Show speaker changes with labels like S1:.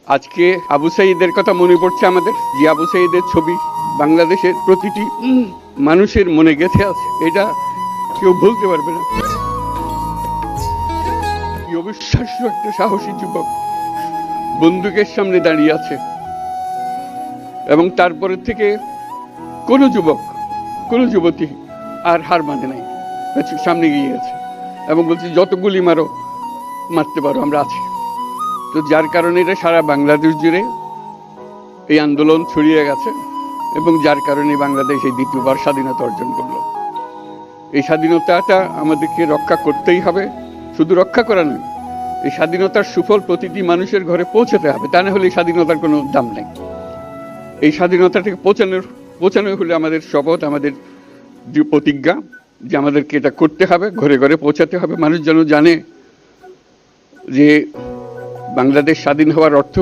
S1: আজকে আবু সাঈদের কথা মনে পড়ছে আমাদের, যে আবু সাঈদের ছবি বাংলাদেশের প্রতিটি মানুষের মনে গেঁথে আছে, এটা কেউ ভুলতে পারবে না। কি অবিশ্বাস্য একটা সাহসী যুবক বন্দুকের সামনে দাঁড়িয়ে আছে, এবং তারপরে থেকে কোনো যুবক, কোনো যুবতী আর হার মানে নাই, সামনে গিয়ে গেছে এবং বলছে যত গুলি মারো, মারতে পারো, আমরা আছি। তো যার কারণে এটা সারা বাংলাদেশ জুড়ে এই আন্দোলন ছড়িয়ে গেছে, এবং যার কারণে বাংলাদেশ এই দ্বিতীয়বার স্বাধীনতা অর্জন করলো। এই স্বাধীনতাটা আমাদেরকে রক্ষা করতেই হবে, শুধু রক্ষা করা নয়, এই স্বাধীনতার সুফল প্রতিটি মানুষের ঘরে পৌঁছাতে হবে, তা না হলে এই স্বাধীনতার কোনো দাম নেই। এই স্বাধীনতাটাকে পৌঁছানো হলে আমাদের শপথ, আমাদের যে প্রতিজ্ঞা, যে আমাদেরকে এটা করতে হবে, ঘরে ঘরে পৌঁছাতে হবে। মানুষ যেন জানে যে বাংলাদেশ স্বাধীন হওয়ার অর্থ